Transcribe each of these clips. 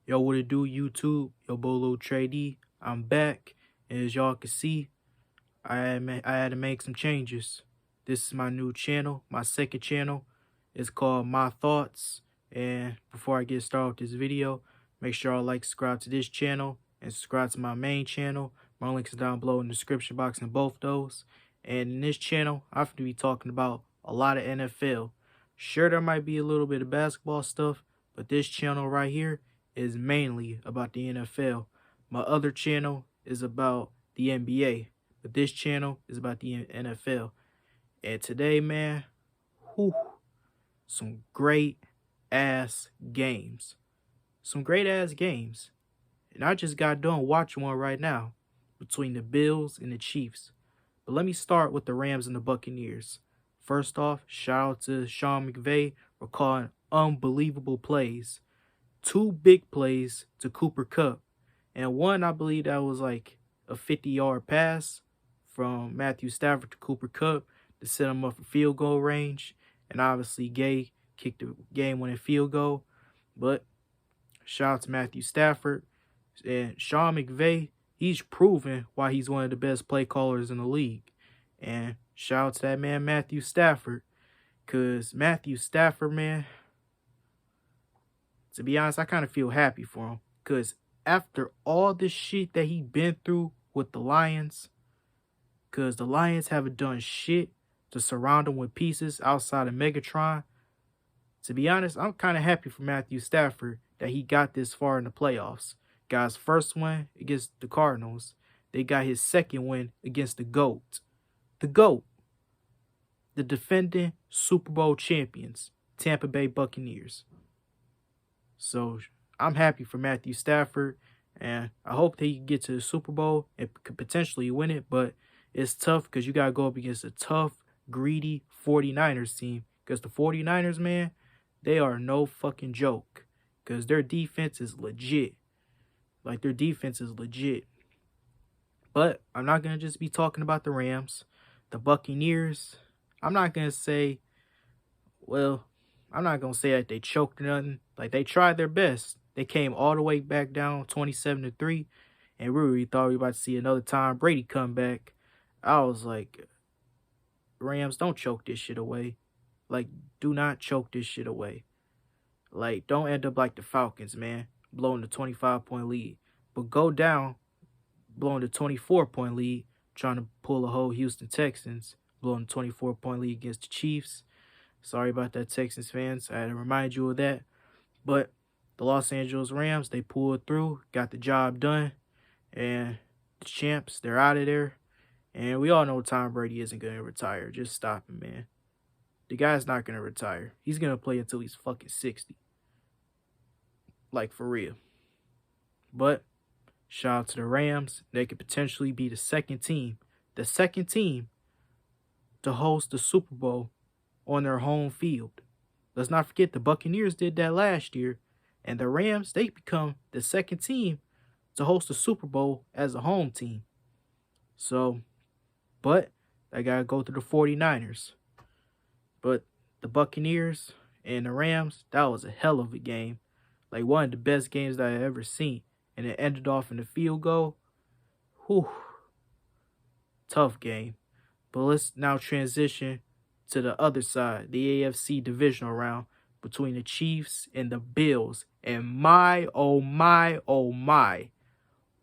Yo, what it do, YouTube? Yo, Bolo Tradey. I'm back. And as y'all can see, I had to make some changes. This is my new channel, my second channel. It's called My Thoughts. And before I get started with this video, make sure y'all subscribe to this channel and subscribe to my main channel. My links are down below in the description box in both those. And in this channel, I'm going to be talking about a lot of NFL. Sure, there might be a little bit of basketball stuff, but this channel right here is mainly about the NFL. My other channel is about the NBA, but this channel is about the NFL. And today, man, some great ass games. Some great ass games. And I just got done watching one right now between the Bills and the Chiefs. But let me start with the Rams and the Buccaneers. First off, shout out to Sean McVay for calling unbelievable plays. 2 big plays to Cooper Kupp. And one, I believe that was like a 50-yard pass from Matthew Stafford to Cooper Kupp to set him up for field goal range. And obviously, Gay kicked the game-winning field goal. But shout out to Matthew Stafford. And Sean McVay, he's proven why he's one of the best play callers in the league. And shout out to that man, Matthew Stafford. Because Matthew Stafford, man, to be honest, I kind of feel happy for him. Because after all this shit that he been through with the Lions, because the Lions haven't done shit to surround him with pieces outside of Megatron, to be honest, I'm kind of happy for Matthew Stafford that he got this far in the playoffs. Got his first win against the Cardinals. They got his second win against the GOAT. The GOAT. The defending Super Bowl champions, Tampa Bay Buccaneers. So I'm happy for Matthew Stafford, and I hope that he can get to the Super Bowl and could potentially win it, but it's tough because you got to go up against a tough, greedy 49ers team, because the 49ers, man, they are no fucking joke, because their defense is legit. Like, their defense is legit. But I'm not going to just be talking about the Rams. The Buccaneers, I'm not going to say, well, I'm not going to say that they choked or nothing. Like, they tried their best. They came all the way back down 27-3, and we really thought we were about to see another Tom Brady come back. I was like, Rams, don't choke this shit away. Like, do not choke this shit away. Like, don't end up like the Falcons, man, blowing the 25-point lead. But go down, blowing the 24-point lead, trying to pull a whole Houston Texans, blowing the 24-point lead against the Chiefs. Sorry about that, Texans fans. I had to remind you of that. But the Los Angeles Rams, they pulled through, got the job done. And the champs, they're out of there. And we all know Tom Brady isn't going to retire. Just stop him, man. The guy's not going to retire. He's going to play until he's fucking 60. Like, for real. But shout out to the Rams. They could potentially be the second team to host the Super Bowl on their home field. Let's not forget the Buccaneers did that last year. And the Rams, they become the second team to host the Super Bowl as a home team. So, but they got to go through the 49ers. But the Buccaneers and the Rams, that was a hell of a game. Like, one of the best games that I've ever seen. And it ended off in a field goal. Whew. Tough game. But let's now transition to the other side, the AFC Divisional round between the Chiefs and the Bills. And my, oh my, oh my,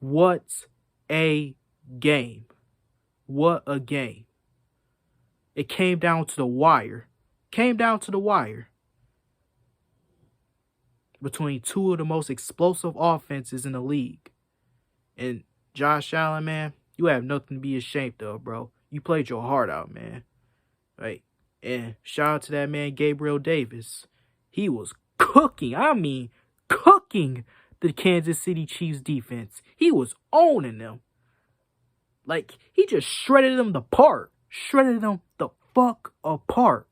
what a game. What a game. It came down to the wire. Between two of the most explosive offenses in the league. And Josh Allen, man, you have nothing to be ashamed of, bro. You played your heart out, man. Right? And shout out to that man, Gabriel Davis. He was cooking. I mean, cooking the Kansas City Chiefs defense. He was owning them. Like, he just shredded them apart. Shredded them the fuck apart.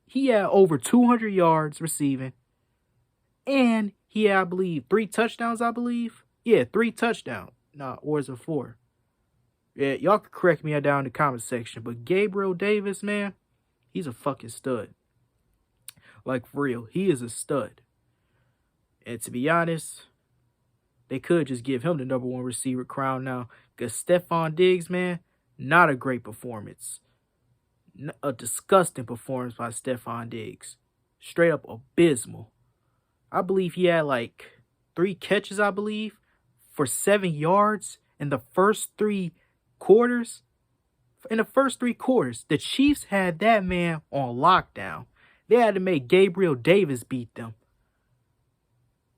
He had over 200 yards receiving. And he had, I believe, 3 touchdowns, I believe. Yeah, 3 touchdowns. Nah, or is it 4? Yeah, y'all can correct me down in the comment section. But Gabriel Davis, man, he's a fucking stud. Like, for real, he is a stud. And to be honest, they could just give him the #1 receiver crown now. Because Stephon Diggs, man, not a great performance. A disgusting performance by Stephon Diggs. Straight up abysmal. I believe he had like 3 catches, I believe, for 7 yards in the first 3 quarters. In the first 3 quarters, the Chiefs had that man on lockdown. They had to make Gabriel Davis beat them.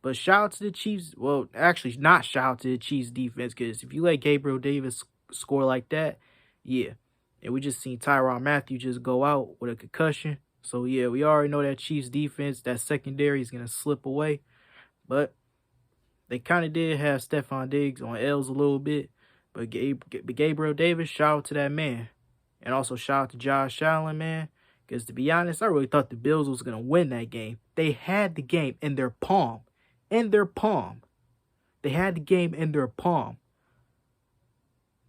But shout out to the Chiefs. Well, actually, not shout out to the Chiefs defense, because if you let Gabriel Davis score like that, yeah. And we just seen Tyrann Mathieu just go out with a concussion. So, yeah, we already know that Chiefs defense, that secondary is going to slip away. But they kind of did have Stephon Diggs on L's a little bit. But Gabriel Davis, shout out to that man. And also shout out to Josh Allen, man. Because to be honest, I really thought the Bills was going to win that game. They had the game in their palm. In their palm. They had the game in their palm.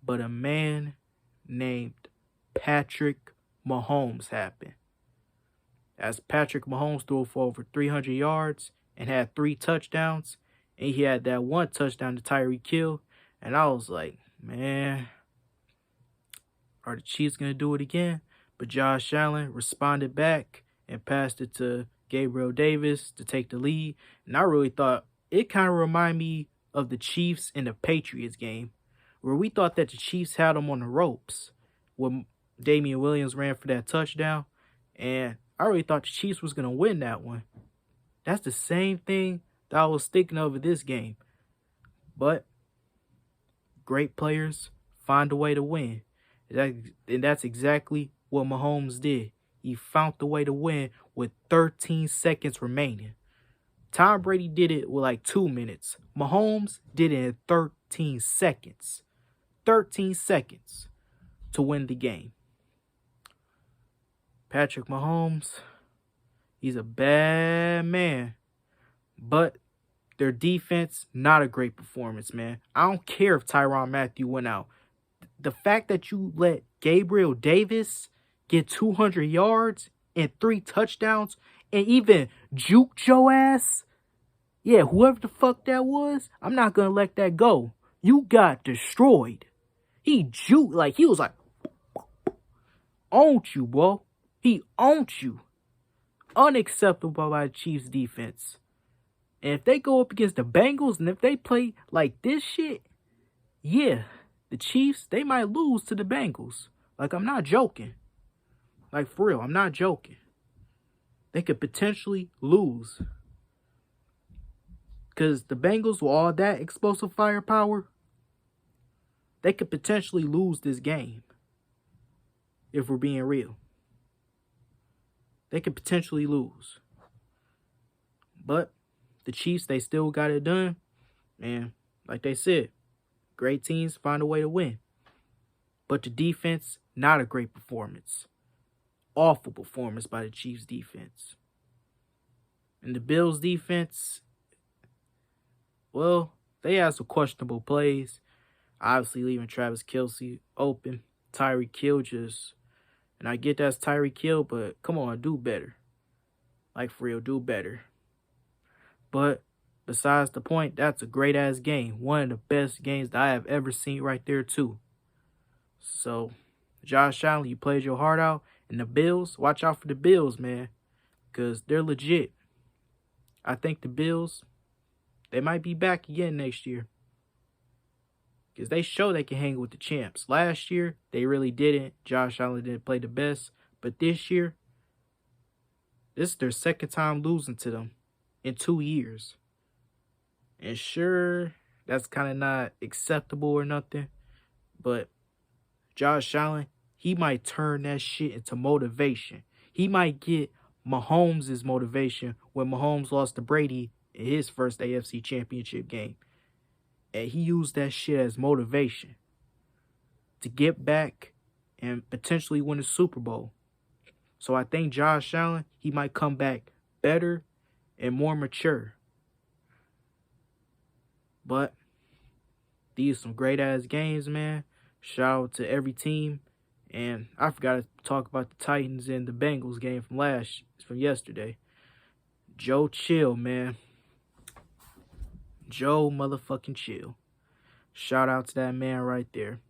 But a man named Patrick Mahomes happened. As Patrick Mahomes threw for over 300 yards and had 3 touchdowns. And he had that 1 touchdown to Tyreek Hill. And I was like, man, are the Chiefs going to do it again? But Josh Allen responded back and passed it to Gabriel Davis to take the lead. And I really thought it kind of reminded me of the Chiefs in the Patriots game, where we thought that the Chiefs had them on the ropes when Damian Williams ran for that touchdown. And I really thought the Chiefs was going to win that one. That's the same thing that I was thinking of in this game. But great players find a way to win. And that's exactly what Mahomes did. He found the way to win with 13 seconds remaining. Tom Brady did it with like 2 minutes. Mahomes did it in 13 seconds. 13 seconds to win the game. Patrick Mahomes, he's a bad man. But their defense, not a great performance, man. I don't care if Tyrann Mathieu went out. The fact that you let Gabriel Davis get 200 yards and 3 touchdowns and even juke your ass, yeah, whoever the fuck that was, I'm not going to let that go. You got destroyed. He juked, like, he was like, owned you, bro. He owned you. Unacceptable by the Chiefs defense. And if they go up against the Bengals and if they play like this shit, yeah, the Chiefs, they might lose to the Bengals. Like, I'm not joking. Like, for real, I'm not joking. They could potentially lose. Because the Bengals, with all that explosive firepower, they could potentially lose this game. If we're being real. They could potentially lose. But the Chiefs, they still got it done. And like they said, great teams find a way to win. But the defense, not a great performance. Awful performance by the Chiefs defense. And the Bills defense, well, they had some questionable plays. Obviously leaving Travis Kelce open. Tyreek Hill just, and I get that's Tyreek Hill, but come on, do better. Like, for real, do better. But besides the point, that's a great-ass game. One of the best games that I have ever seen right there, too. So, Josh Allen, you played your heart out. And the Bills, watch out for the Bills, man. Because they're legit. I think the Bills, they might be back again next year. Because they show they can hang with the champs. Last year, they really didn't. Josh Allen didn't play the best. But this year, this is their second time losing to them in 2 years. And sure, that's kind of not acceptable or nothing. But Josh Allen, he might turn that shit into motivation. He might get Mahomes' motivation when Mahomes lost to Brady in his first AFC Championship game. And he used that shit as motivation to get back and potentially win a Super Bowl. So I think Josh Allen, he might come back better and more mature. But these are some great-ass games, man. Shout out to every team. And I forgot to talk about the Titans and the Bengals game from yesterday. Joe Chill, man. Joe motherfucking Chill. Shout out to that man right there.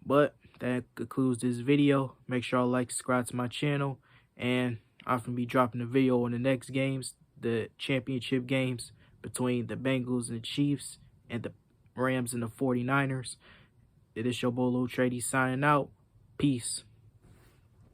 But that concludes this video. Make sure y'all like, subscribe to my channel, and I'm gonna be dropping a video on the next games, the championship games between the Bengals and the Chiefs and the Rams and the 49ers. It is your boy Lil Trady signing out. Peace.